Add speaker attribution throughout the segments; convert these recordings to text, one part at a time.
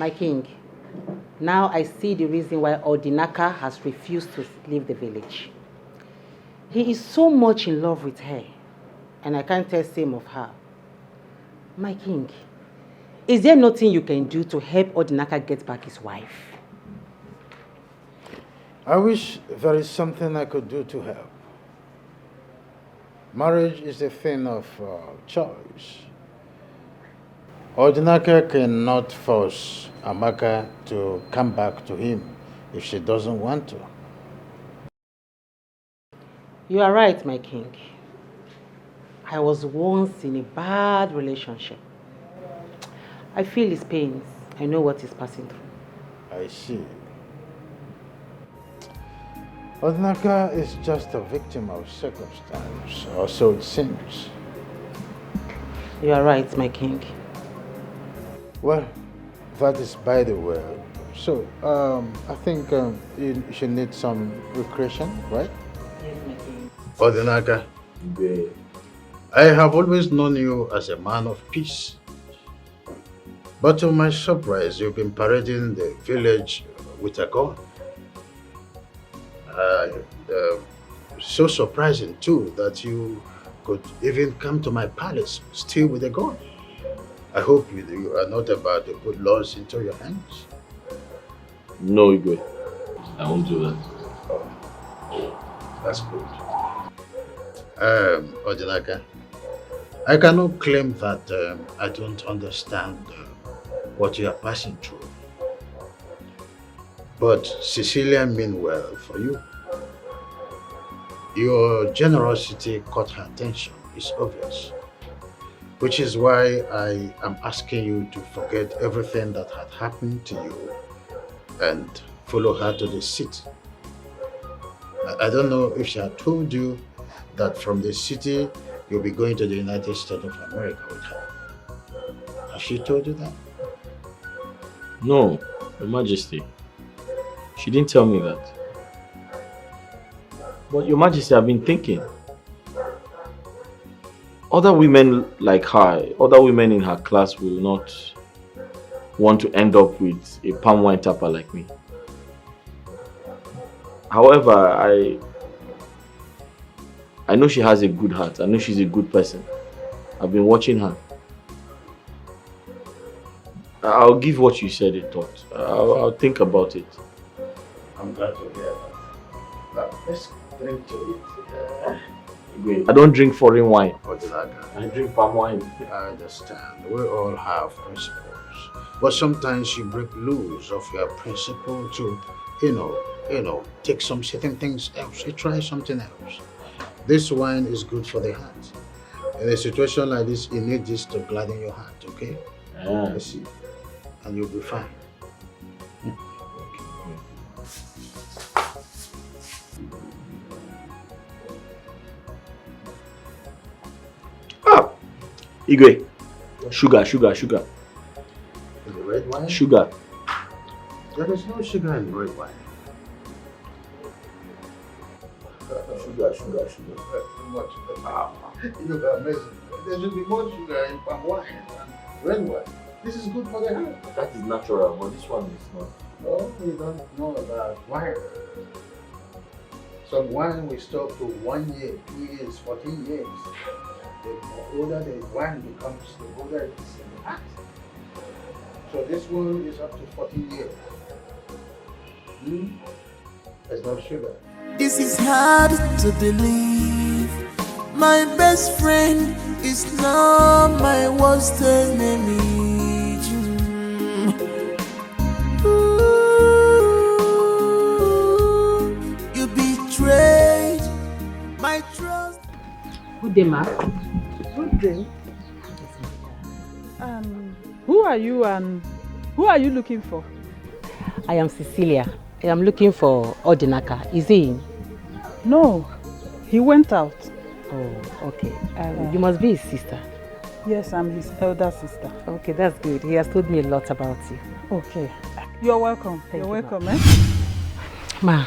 Speaker 1: My king, now I see the reason why Odinaka has refused to leave the village. He is so much in love with her, and I can't tell same of her. My king, is there nothing you can do to help Odinaka get back his wife?
Speaker 2: I wish there is something I could do to help. Marriage is a thing of choice. Odinaka cannot force Amaka to come back to him if she doesn't want to.
Speaker 1: You are right, my king. I was once in a bad relationship. I feel his pains. I know what he's passing through.
Speaker 2: I see. Odinaka is just a victim of circumstance, or so it seems.
Speaker 1: You are right, my king.
Speaker 2: Well, that is by the way. So, I think you should need some recreation, right?
Speaker 1: Yes, my king.
Speaker 2: Odinaka, I have always known you as a man of peace. But to my surprise, you've been parading the village with a gun. So surprising too that you could even come to my palace still with a gun. I hope you are not about to put laws into your hands.
Speaker 3: No, Igwe. I won't do that.
Speaker 2: That's good. Odinaka, I cannot claim that I don't understand what you are passing through. But Cecilia means well for you. Your generosity caught her attention, it's obvious. Which is why I am asking you to forget everything that had happened to you and follow her to the city. I don't know if she had told you that from the city you'll be going to the United States of America with her. Has she told you that?
Speaker 3: No, Your Majesty. She didn't tell me that. But Your Majesty, I've been thinking. Other women like her, other women in her class will not want to end up with a palm wine tapper like me. However, I know she has a good heart. I know she's a good person. I've been watching her. I'll give what you said a thought. I'll think about it.
Speaker 2: I'm glad to hear that. Now, let's drink to it.
Speaker 3: I don't drink foreign wine.
Speaker 2: Odinaka,
Speaker 3: I drink palm wine.
Speaker 2: I understand. We all have principles. But sometimes you break loose of your principle to, take some certain things else. You try something else. This wine is good for the heart. In a situation like this, you need this to gladden your heart, okay? I see. And you'll be fine.
Speaker 3: Igwe, sugar.
Speaker 2: In the red wine?
Speaker 3: Sugar.
Speaker 2: There is no sugar in red wine.
Speaker 3: Sugar.
Speaker 2: Much. You look amazing. There should be more sugar in palm wine than red wine. This is good for the heart.
Speaker 3: That is natural, but this one is not.
Speaker 2: No, you don't know about wine. Some wine we store for 1 year, 2 years, 14 years. The older the wine becomes, the older it is in the heart. So this one is up to 14 years. There's no sugar.
Speaker 4: This is hard to believe. My best friend is now my worst enemy. You betrayed my trust.
Speaker 1: Good day, ma.
Speaker 5: Good day. Who are you and who are you looking for?
Speaker 1: I am Cecilia. I am looking for Odinaka. Is he in?
Speaker 5: No, he went out.
Speaker 1: Oh, okay. You must be his sister.
Speaker 5: Yes, I'm his elder sister.
Speaker 1: Okay, that's good. He has told me a lot about you.
Speaker 5: Okay. You're welcome.
Speaker 1: Thank
Speaker 5: You're
Speaker 1: you,
Speaker 5: welcome,
Speaker 1: Ma,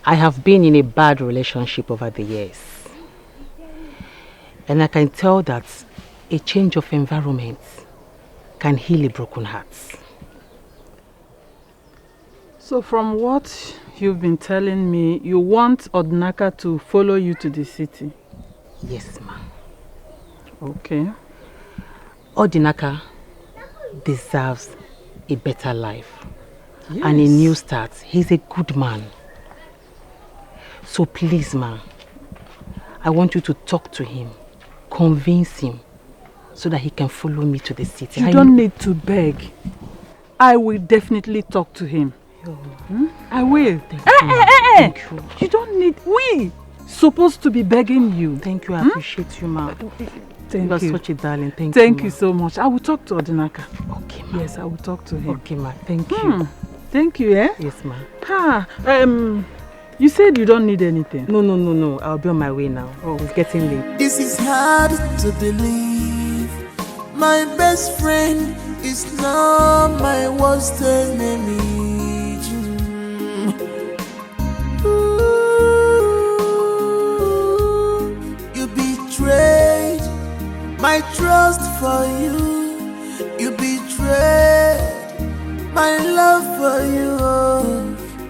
Speaker 1: I have been in a bad relationship over the years. And I can tell that a change of environment can heal a broken heart.
Speaker 5: So from what you've been telling me, you want Odinaka to follow you to the city?
Speaker 1: Yes, ma'am.
Speaker 5: Okay.
Speaker 1: Odinaka deserves a better life.
Speaker 5: Yes.
Speaker 1: And a new start. He's a good man. So please, ma'am, I want you to talk to him, convince him, so that he can follow me to the city.
Speaker 5: You don't need to beg. I will definitely talk to him. I will.
Speaker 1: Thank you.
Speaker 5: You don't need... We supposed to be begging you.
Speaker 1: Thank you. I appreciate you, ma'am.
Speaker 5: Thank
Speaker 1: You're
Speaker 5: you.
Speaker 1: such a darling. Thank
Speaker 5: you
Speaker 1: you
Speaker 5: so much. I will talk to Odinaka.
Speaker 1: Okay, ma'am.
Speaker 5: Yes, I will talk to him.
Speaker 1: Okay, ma'am. Thank you.
Speaker 5: Thank you, eh?
Speaker 1: Yes, ma'am.
Speaker 5: You said you don't need anything.
Speaker 1: No. I'll be on my way now.
Speaker 5: Oh.
Speaker 1: It's getting late.
Speaker 4: This is hard to believe. My best friend is now my worst enemy. You betrayed my trust for you. You betrayed my love for you.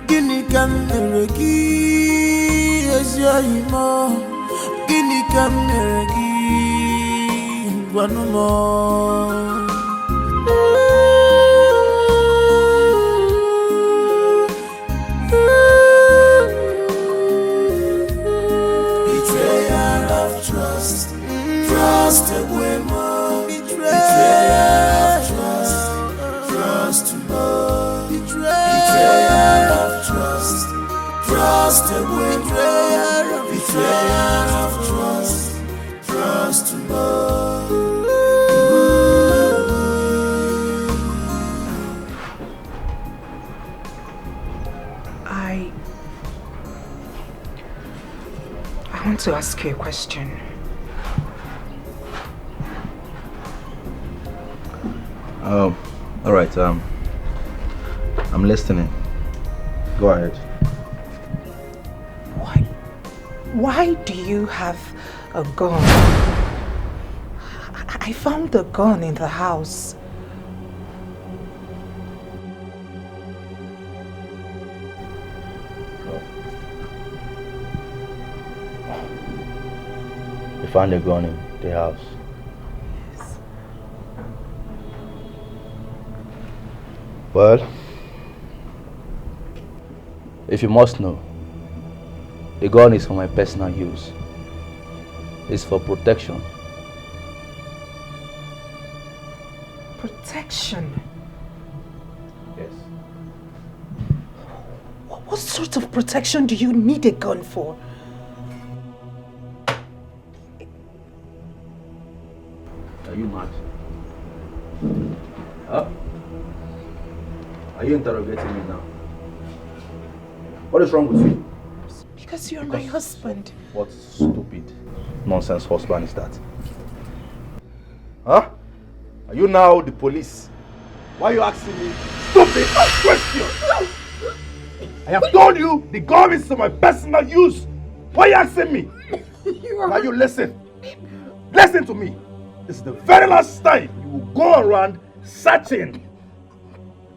Speaker 4: Gini kameregi esyoimo. Gini kameregi wanumo. Betrayal of trust. Trust away more. Betrayal of trust. Trust more. Betrayal of trust. Trust away. Betrayal of trust. Trust more.
Speaker 6: I want to ask you a question.
Speaker 7: All right. I'm listening. Go ahead.
Speaker 6: Why do you have a gun? I found the gun in the house.
Speaker 7: You found a gun in the house.
Speaker 6: Yes.
Speaker 7: Well, if you must know, the gun is for my personal use. It's for protection.
Speaker 6: Protection?
Speaker 7: Yes.
Speaker 6: What sort of protection do you need a gun for?
Speaker 7: Are you mad? Huh? Are you interrogating me now? What is wrong with you?
Speaker 6: Because you're my husband.
Speaker 7: What stupid nonsense husband is that? Huh? Are you now the police? Why are you asking me stupid questions? I have told you the gun is for my personal use. Why are you asking me? Now you listen. Listen to me. This is the very last time you will go around searching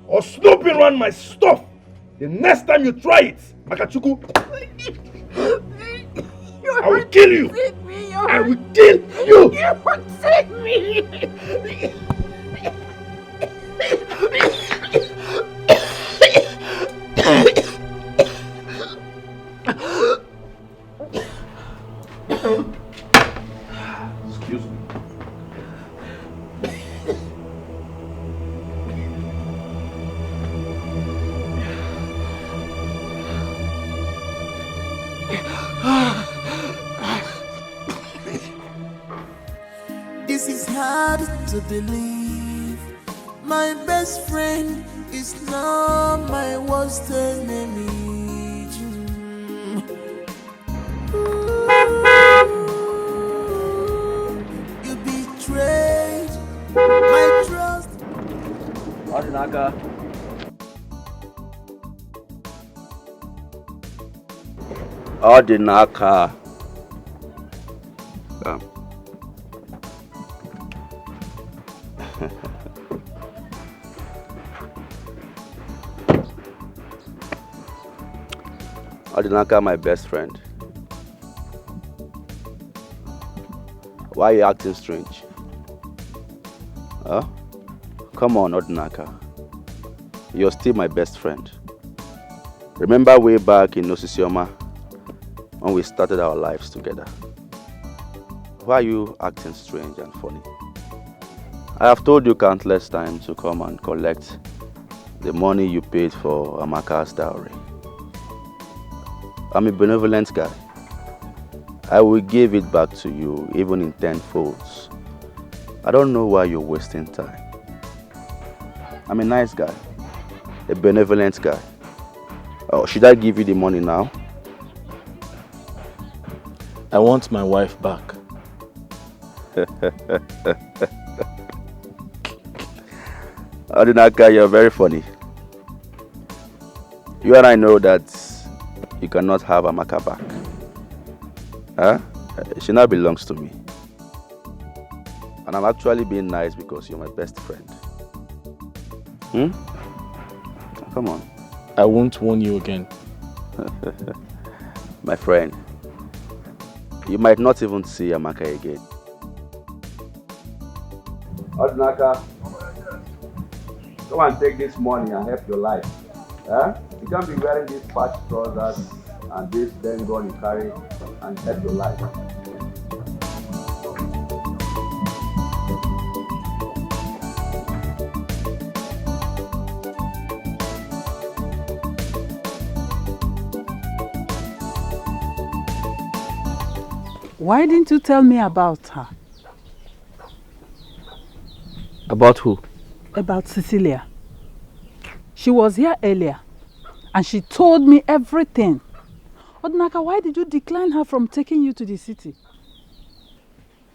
Speaker 7: or snooping around my stuff. The next time you try it, Makachuku, I will kill you. I will kill you.
Speaker 6: You would save me.
Speaker 7: Excuse me.
Speaker 4: This is hard to believe. My best friend is now my worst enemy. You betrayed my trust.
Speaker 7: Odinaka.
Speaker 8: Odinaka. Odinaka, my best friend. Why are you acting strange? Huh? Come on, Odinaka. You're still my best friend. Remember way back in Cecilia when we started our lives together? Why are you acting strange and funny? I have told you countless times to come and collect the money you paid for Amaka's dowry. I'm a benevolent guy. I will give it back to you even in 10 folds. I don't know why you're wasting time. I'm a nice guy, a benevolent guy. Oh, should I give you the money now?
Speaker 3: I want my wife back.
Speaker 8: Odinaka, you're very funny. You and I know that you cannot have Amaka back. Huh? She now belongs to me. And I'm actually being nice because you're my best friend. Come on.
Speaker 3: I won't warn you again.
Speaker 8: My friend, you might not even see Amaka again. Odinaka, come and take this money and help your life. Huh? You can't be wearing these patch trousers and this then gun you carry and help your life.
Speaker 5: Why didn't you tell me about her?
Speaker 3: About who?
Speaker 5: About Cecilia. She was here earlier and she told me everything. Odinaka, why did you decline her from taking you to the city?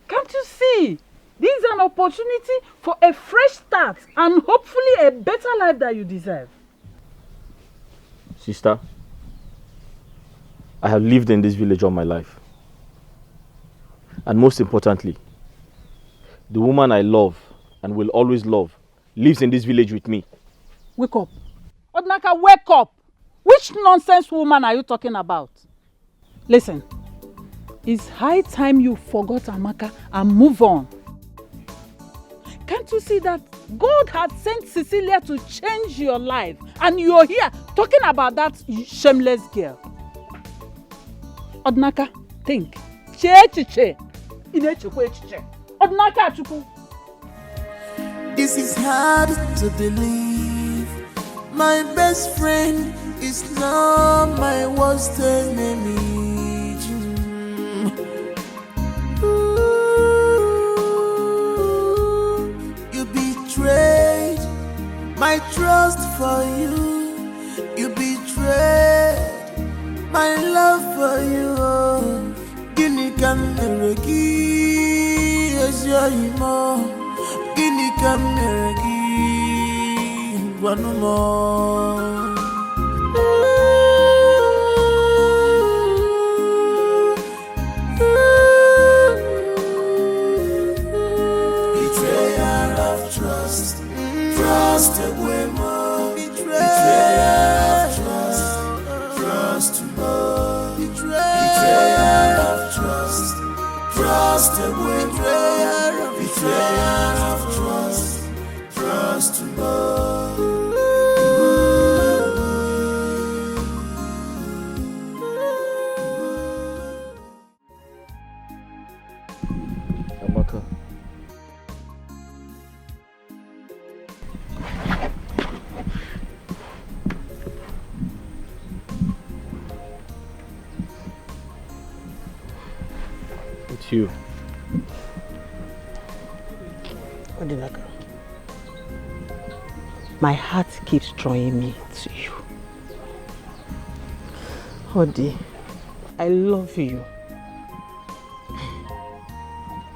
Speaker 5: Can't you see? This is an opportunity for a fresh start and hopefully a better life that you deserve.
Speaker 3: Sister, I have lived in this village all my life. And most importantly, the woman I love and will always love lives in this village with me.
Speaker 5: Wake up. Odinaka, wake up. Which nonsense woman are you talking about? Listen, it's high time you forgot Amaka and move on. Can't you see that God had sent Cecilia to change your life and you're here talking about that shameless girl? Odinaka, think. Odinaka,
Speaker 4: This is hard to believe. My best friend is not my worst enemy. You betrayed my trust for you. You betrayed my love for you. Gini kameregi ejoyimo. Gini kameregi wanumo. Betrayal of trust, trust away more. Betrayal of trust, trust more. Betrayal of trust, trust away more. Betrayal of trust, trust more.
Speaker 3: Amaka. It's you.
Speaker 1: Odinaka, my heart keeps drawing me to you. Odi, I love you.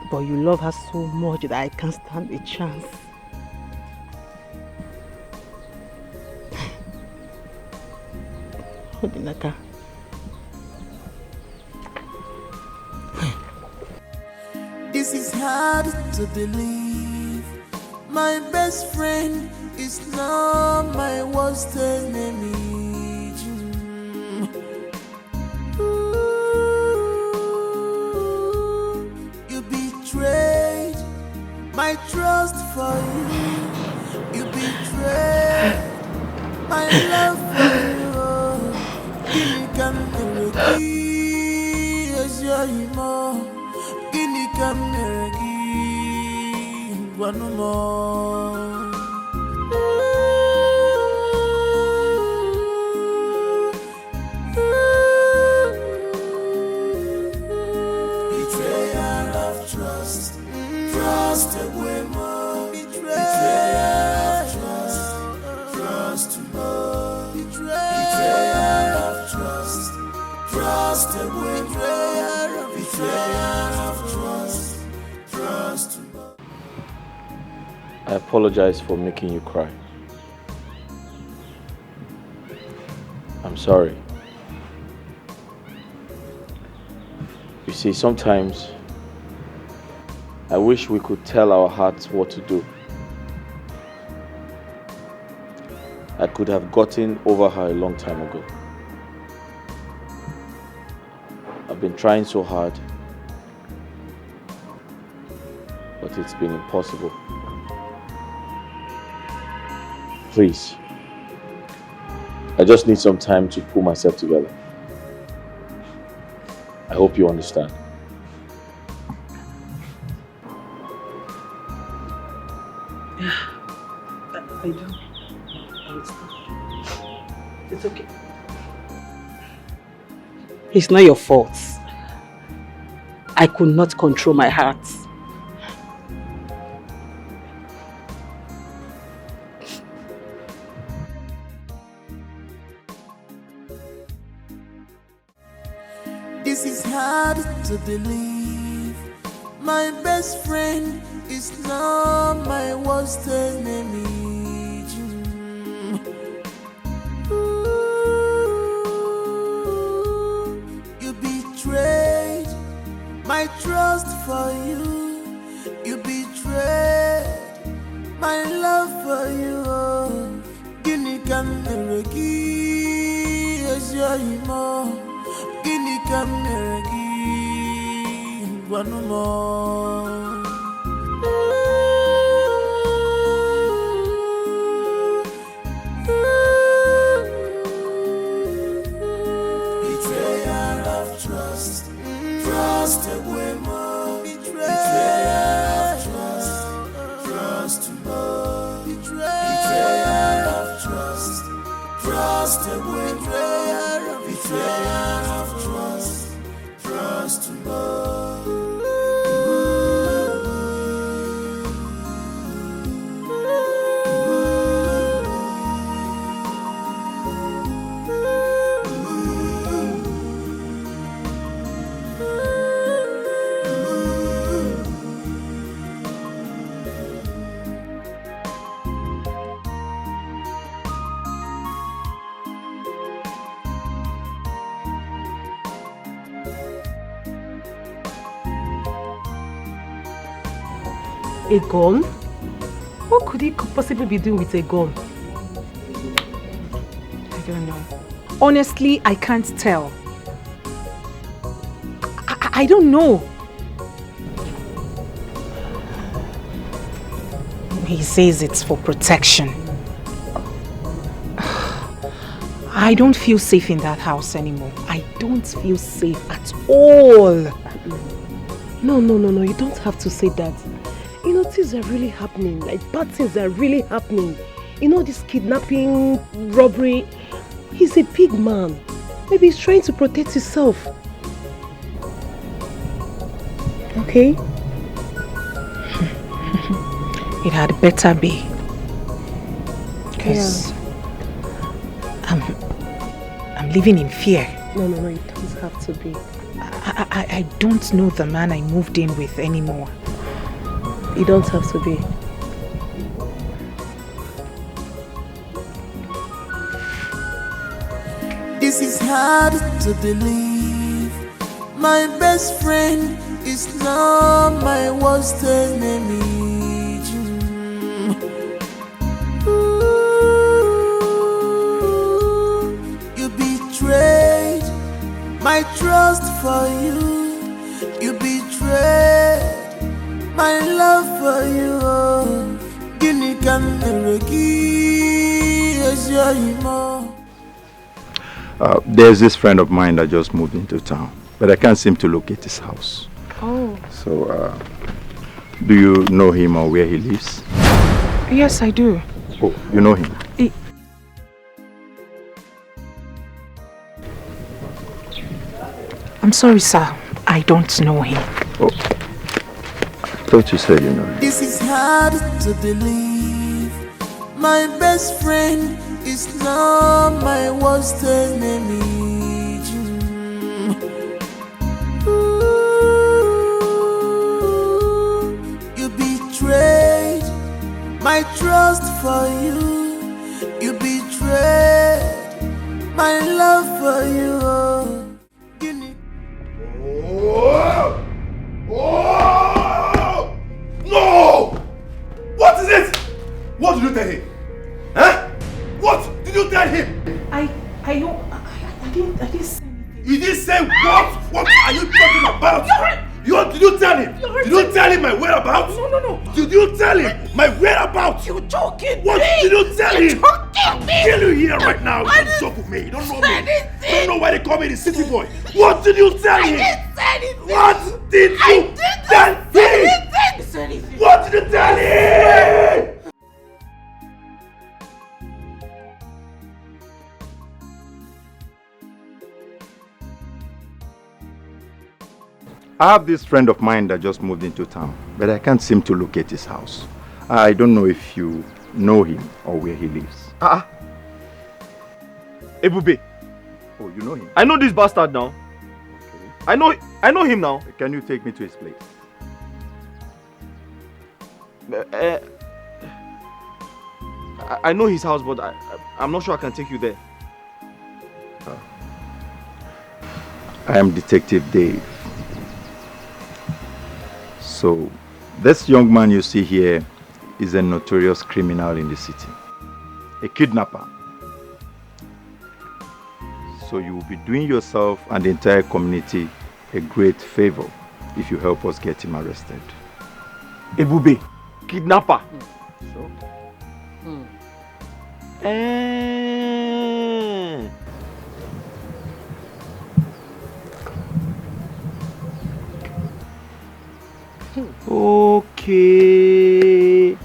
Speaker 1: But you love her so much that I can't stand a chance. Odinaka.
Speaker 4: This is hard to believe. My best friend is not my worst enemy. my trust for you. You betrayed my love for you. Guinea can meregi, as your imo. Guinea can meregi, one more. Betrayal of trust, trust away more. Betrayal of trust, trust more. Betrayal of trust, trust away more. Betrayal of trust, trust more.
Speaker 3: I apologize for making you cry. I'm sorry. You see, sometimes I wish we could tell our hearts what to do. I could have gotten over her a long time ago. I've been trying so hard, but it's been impossible. Please, I just need some time to pull myself together. I hope you understand.
Speaker 6: I do. It's okay.
Speaker 1: It's not your fault. I could not control my heart.
Speaker 4: This is hard to believe. My best friend is now my worst enemy. You betrayed my trust for you. You betrayed my love for you. Guinea can meregi, as your imo. Guinea can meregi, one more. Betrayal of trust, trust away more. Betrayal of trust, trust more. Betrayal of trust, trust away more. Betrayal of trust, trust more.
Speaker 6: A gun? What could he possibly be doing with a gun?
Speaker 5: I don't know. Honestly, I can't tell. I don't know. He says it's for protection. I don't feel safe in that house anymore. I don't feel safe at all.
Speaker 6: No, you don't have to say that. You know, things are really happening. Like, bad things are really happening. You know, this kidnapping, robbery. He's a big man. Maybe he's trying to protect himself. Okay?
Speaker 5: It had better be. Because I'm living in fear.
Speaker 6: No, it doesn't have to be.
Speaker 5: I don't know the man I moved in with anymore.
Speaker 6: You don't have to be.
Speaker 4: This is hard to believe. My best friend is now my worst enemy. You betrayed my trust for you. You betrayed my love for you.
Speaker 7: There's this friend of mine that just moved into town, but I can't seem to locate his house.
Speaker 6: Oh.
Speaker 7: So, do you know him or where he lives?
Speaker 6: Yes, I do.
Speaker 7: Oh, you know him?
Speaker 6: I'm sorry, sir. I don't know him.
Speaker 7: Oh, I thought you said you know him.
Speaker 4: This is hard to believe. My best friend is not my worst enemy. You betrayed my trust for you. You betrayed my love for you.
Speaker 7: Oh! No! What is it? What did you tell him? Huh? What did you tell him?
Speaker 6: I didn't say anything.
Speaker 7: You didn't say what? What are you talking about? Did you tell him? Did you tell him my whereabouts?
Speaker 6: No.
Speaker 7: Did you tell him my whereabouts?
Speaker 6: You're joking.
Speaker 7: What did you tell him?
Speaker 6: Joking me.
Speaker 7: Kill you here right now. You don't joke with me. You don't know me. You don't know why they call me the city boy. What did you tell him?
Speaker 6: I didn't say anything.
Speaker 7: What did you tell him? What did you tell him? I have this friend of mine that just moved into town, but I can't seem to locate his house. I don't know if you know him or where he lives.
Speaker 3: Ebube.
Speaker 7: Oh, you know him?
Speaker 3: I know this bastard now.
Speaker 7: Okay.
Speaker 3: I know him now.
Speaker 7: Can you take me to his place?
Speaker 3: I know his house, but I'm not sure I can take you there.
Speaker 7: I am Detective Dave. So, this young man you see here is a notorious criminal in the city. A kidnapper. So you will be doing yourself and the entire community a great favor if you help us get him arrested.
Speaker 3: Ebube, kidnapper.
Speaker 7: So?
Speaker 3: Okay.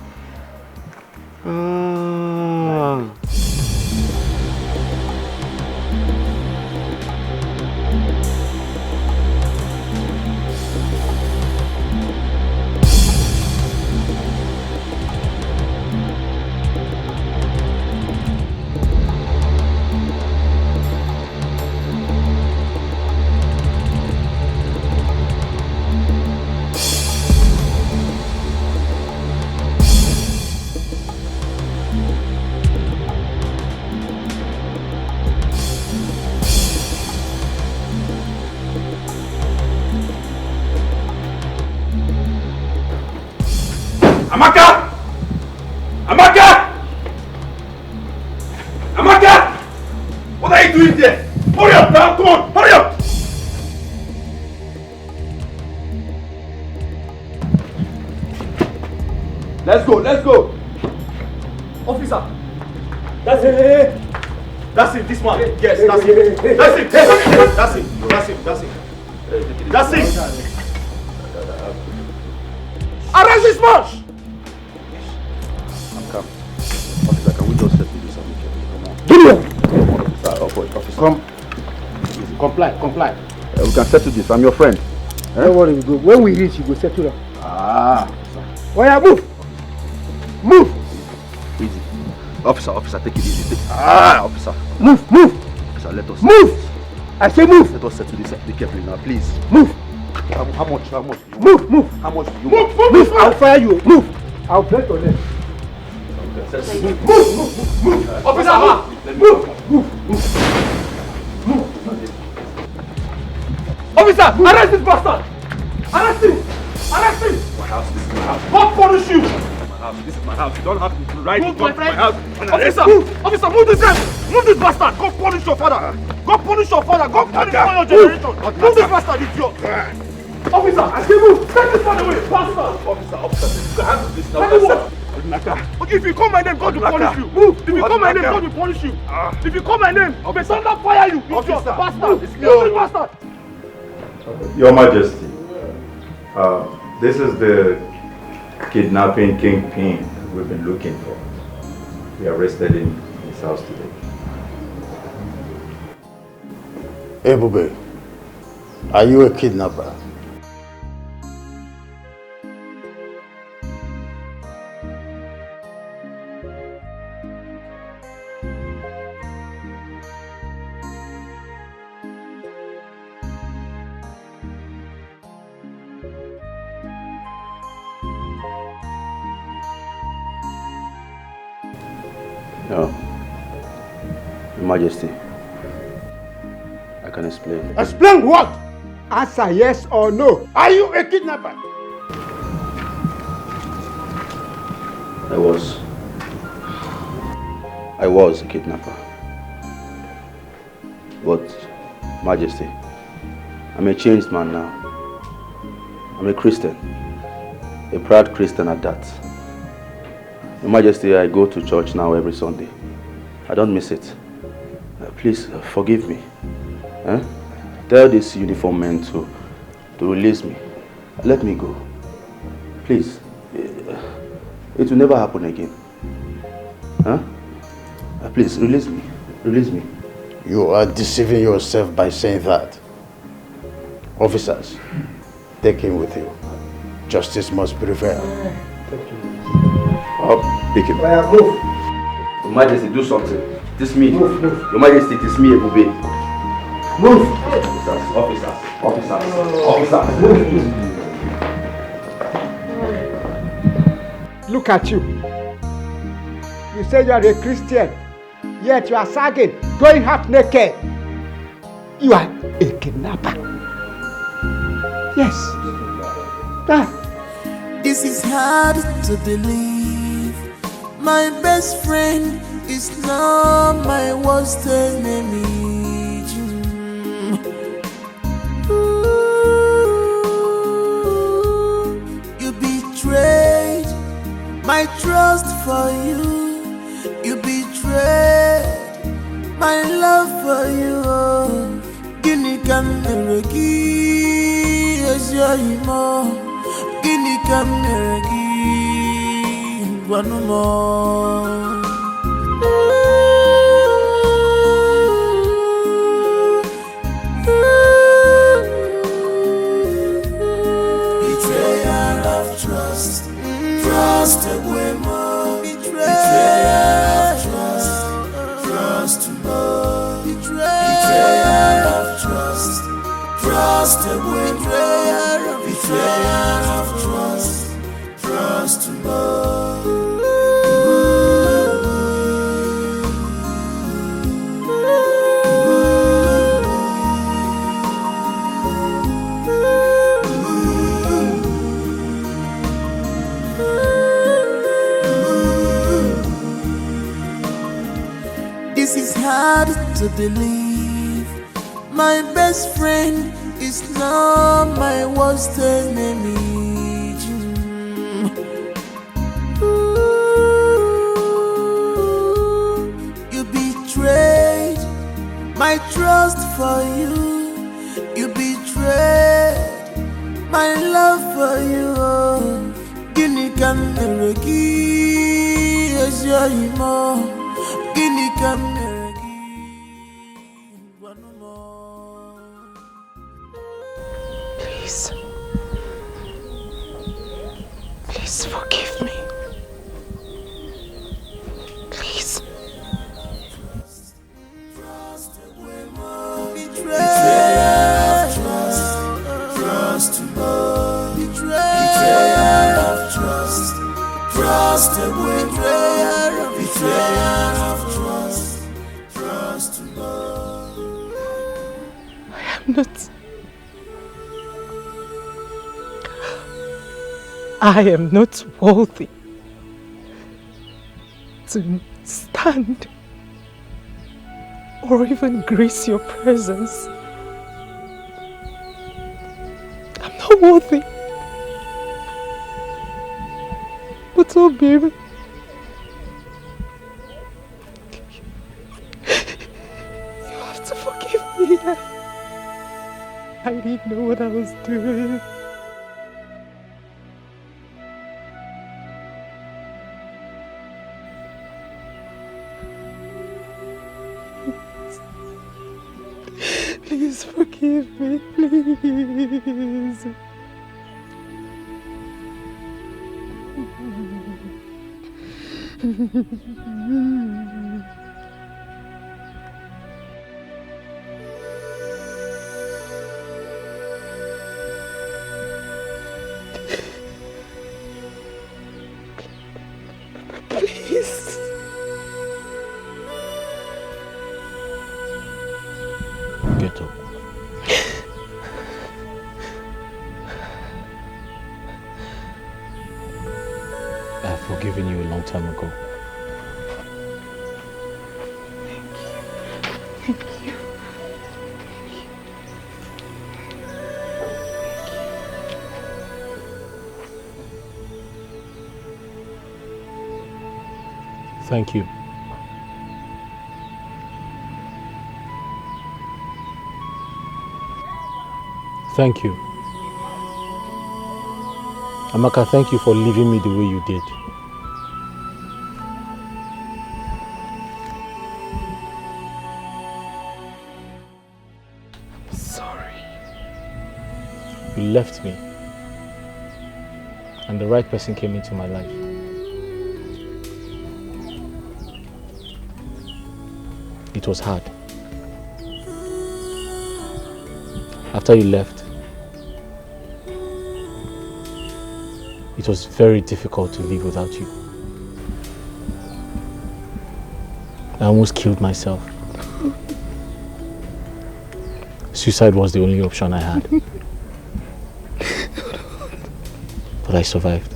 Speaker 7: Let's go!
Speaker 3: Officer! That's it! That's it, this man! Yes, that's it! That's it! That's it! Arrest this man!
Speaker 8: I'm coming. Officer, can we just settle this on
Speaker 2: Billionaire! Officer. Comply.
Speaker 8: We can settle this. I'm your friend.
Speaker 2: Don't worry, we go. When we reach, you go settle it.
Speaker 8: Oh yeah, move! Easy. Officer, take it easy. Officer.
Speaker 2: Move!
Speaker 8: Officer, let us
Speaker 2: move! I say move!
Speaker 8: Let us settle this. Be careful now, please.
Speaker 2: Move!
Speaker 8: How much?
Speaker 2: Move!
Speaker 8: How much do you
Speaker 2: want? Move! I'll fire you. Move! I'll break your leg. Move!
Speaker 3: Officer,
Speaker 2: move!
Speaker 3: Officer, arrest this bastard! Arrest him!
Speaker 8: My house, this is my house.
Speaker 3: God punish you!
Speaker 8: This is my house. You don't have to ride
Speaker 3: Move,
Speaker 8: to
Speaker 3: my friend.
Speaker 8: my house.
Speaker 3: Officer, move this guy! Move this bastard! God punish your father! God punish your generation! Move this bastard, idiot! Officer, I say move! Take this man away, bastard!
Speaker 8: Officer, you can handle this now.
Speaker 7: Okay, if you call my name, God will punish you. Move. If you call my name, God will punish you. If you call my name, may thunder fire you. Officer, bastard. You bastard.
Speaker 9: Your Majesty, this is the kidnapping kingpin we've been looking for. We arrested him in his house today.
Speaker 2: Ebube, are you a kidnapper?
Speaker 8: No. Your Majesty, I can explain.
Speaker 10: Explain what? Answer yes or no. Are you a kidnapper?
Speaker 8: I was a kidnapper. But, Majesty, I'm a changed man now. I'm a Christian. A proud Christian at that. Your Majesty, I go to church now every Sunday. I don't miss it. Please forgive me. Tell this uniform man to release me. Let me go. Please. It will never happen again. Please, release me. Release me.
Speaker 2: You are deceiving yourself by saying that. Officers, take him with you. Justice must prevail.
Speaker 8: Pick him.
Speaker 10: Move.
Speaker 8: Your Majesty, do something. It is me.
Speaker 10: Move.
Speaker 8: Your Majesty, it is me, Ebube.
Speaker 10: Move.
Speaker 8: Officers.
Speaker 10: Look at you. You say you are a Christian, yet you are sagging, going half naked. You are a kidnapper. Yes.
Speaker 4: This is hard to believe. My best friend is now my worst enemy. You betrayed my trust for you. You betrayed my love for you. Guinea can never give as your emo. Guinea can never give one more. Betrayal of trust, trust away more. Betrayal of trust, trust more. Betrayal of trust, trust away more. Betrayal of trust, trust more. This is hard to believe. My best friend is now my worst enemy. You betrayed my trust for you. You betrayed my love for you. Guinea can never give as your emo. Guinea can never give one more.
Speaker 6: Please forgive me. Please.
Speaker 4: Betrayal of trust, trust more. Betrayal of trust, trust away. Betrayal of trust, trust more.
Speaker 6: I am not worthy to stand or even grace your presence. I'm not worthy. But oh baby, I didn't know what I was doing. Please forgive me, please. Please.
Speaker 3: Get up. I've forgiven you a long time ago.
Speaker 6: Thank you.
Speaker 3: Thank you. Thank you. Amaka, thank you for leaving me the way you did.
Speaker 6: I'm sorry.
Speaker 3: You left me, and the right person came into my life. It was hard. After you left, it was very difficult to live without you. I almost killed myself. Suicide was the only option I had. But I survived.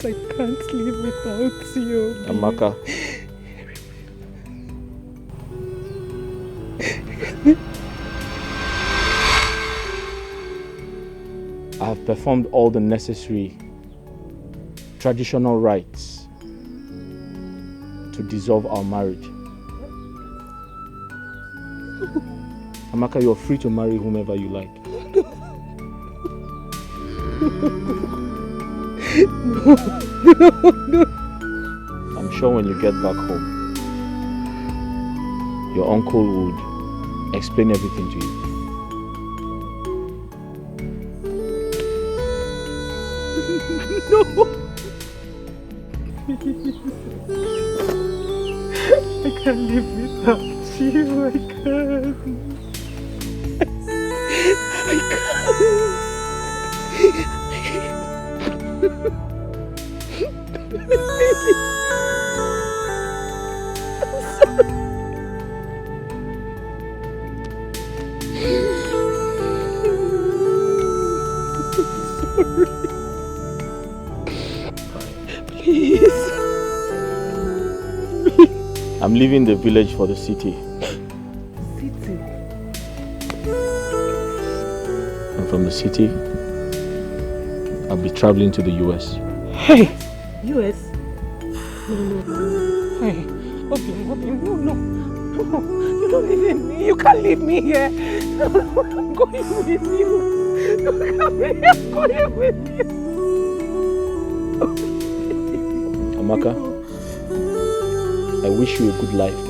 Speaker 6: I can't live without you.
Speaker 3: Amaka. I have performed all the necessary traditional rites to dissolve our marriage. Amaka, you're free to marry whomever you like.
Speaker 6: No.
Speaker 3: I'm sure when you get back home, your uncle would explain everything to you.
Speaker 6: No. I can't live without you. I can't.
Speaker 3: I'm leaving the village for the city.
Speaker 6: City?
Speaker 3: And from the city, I'll be traveling to the US.
Speaker 6: Hey! US? No. Hey, Obi, no. You don't leave me. You can't leave me here. No, I'm going with you. You can't be here. I'm going with you.
Speaker 3: Amaka, I wish you a good life.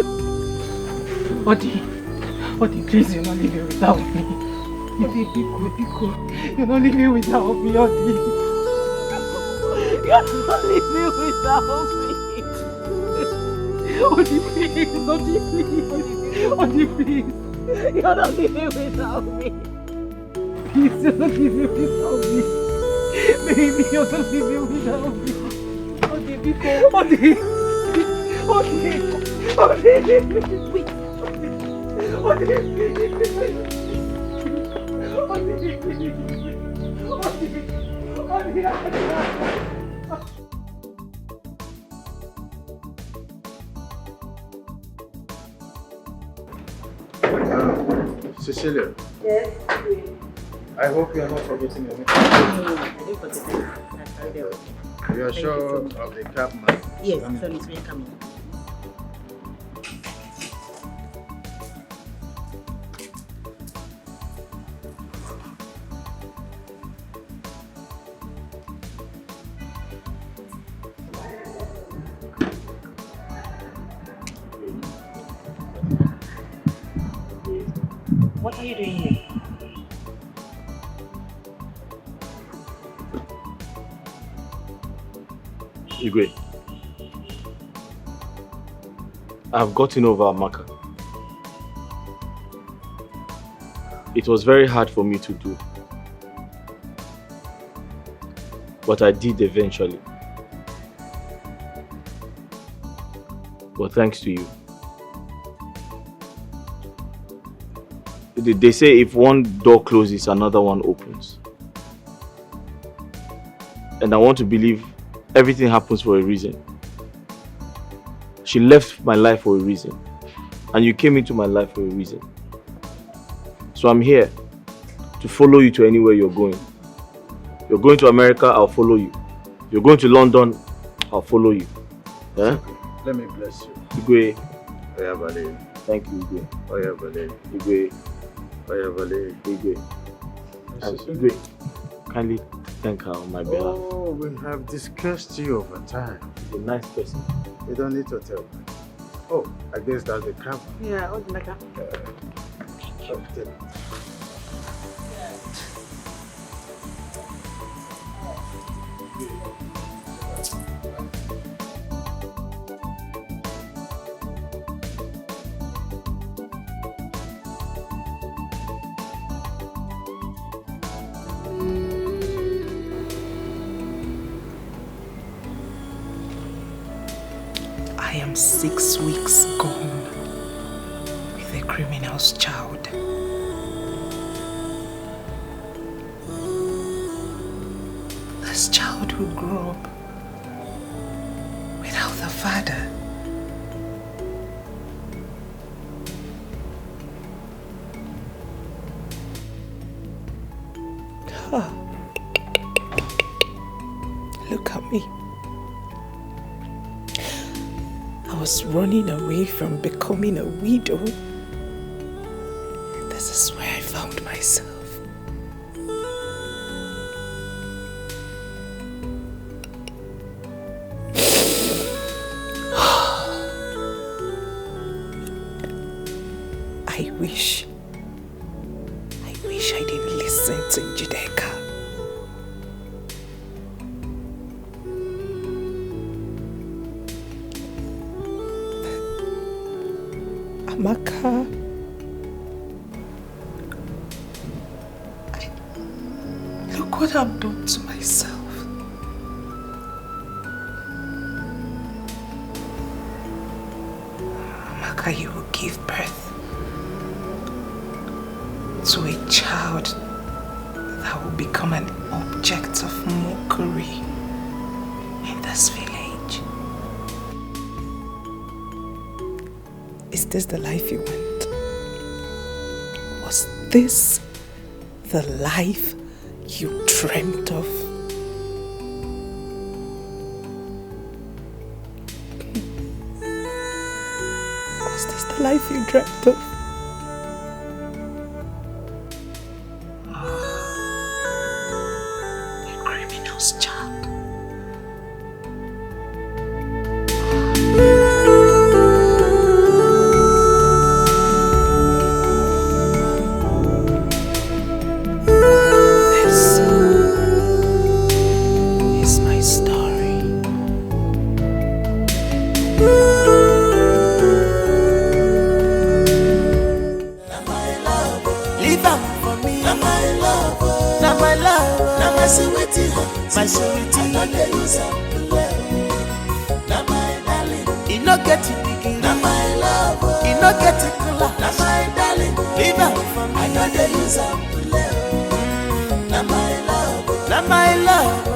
Speaker 6: Odi, please, you're not leaving without me. Odi, be cool. You're not leaving without me, Odi. You're not leaving without me. Odi, please. Odi, please. You're not leaving without me. Please, you're not leaving without me. Baby, you're not leaving without me. Odi, be cool. Odi. Wait.
Speaker 2: Cecilia.
Speaker 1: Yes.
Speaker 2: I hope you are not forgetting anything.
Speaker 1: I didn't forget it.
Speaker 2: You are sure of the cab man?
Speaker 1: Yes, so it's very coming. What are you doing here?
Speaker 3: Igwe, I've gotten over Amaka. It was very hard for me to do, but I did eventually. But thanks to you. They say if one door closes, another one opens. And I want to believe everything happens for a reason. She left my life for a reason. And you came into my life for a reason. So I'm here to follow you to anywhere you're going. You're going to America, I'll follow you. You're going to London, I'll follow you. Yeah?
Speaker 2: Let me bless you.
Speaker 3: Igwe.
Speaker 2: Oya Vale.
Speaker 3: Thank you, Igwe.
Speaker 2: Oya Vale.
Speaker 3: Igwe.
Speaker 2: Oya Vale.
Speaker 3: Igwe. And Igwe, kindly thank her on my behalf.
Speaker 2: Oh, we have discussed you over time.
Speaker 3: She's a nice person.
Speaker 2: You don't need to tell me. Oh, I guess that's the camera.
Speaker 1: Yeah, Odinaka.
Speaker 11: I am 6 weeks gone with a criminal's child. This child will grow up without a father. Look at me. I was running away from becoming a widow. This is where I found myself. I wish I didn't listen to Odinaka. Amaka, look what I've done to myself. Amaka, you will give birth to a child that will become an object of mockery in this village. Is this the life you want? Was this the life you dreamt of? Was this the life you dreamt of? A criminal's child.
Speaker 4: My sweetie, I know they use up the love. Now my darling, you no get it big. Now my love, you no get it color. Now my darling, leave out for me. I know they use up the love. Now my love, now my love,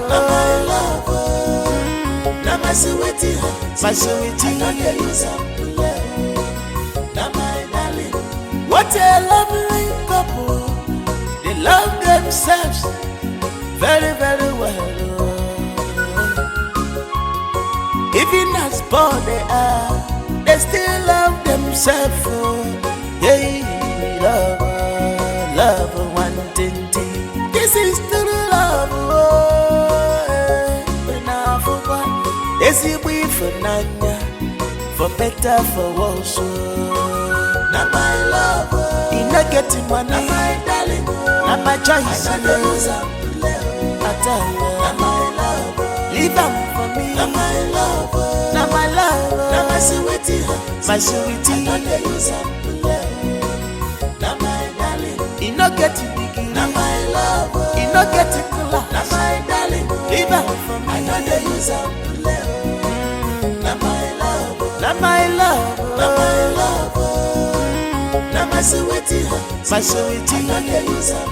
Speaker 4: na my sweetie, my sweetie. I know they use up play. Na my darling. What a lovely couple. They love themselves very, very well. Even as poor they are, they still love themselves. Yeah, love, one thing. This is true love. When I forgot, this is we for Nanya, for better, for worse. Now my love, in not getting money, now my darling, now my choice. I don't lose up, I tell you, now my love, leave them for me, now my love, now my love, now my sweetie, my sweetie. I don't lose up, now my darling, in not getting big, now my love, in not getting cooler, now my darling, leave them for me. I don't lose up, now my love, now my love, now my love. My sweetie, I know they use up.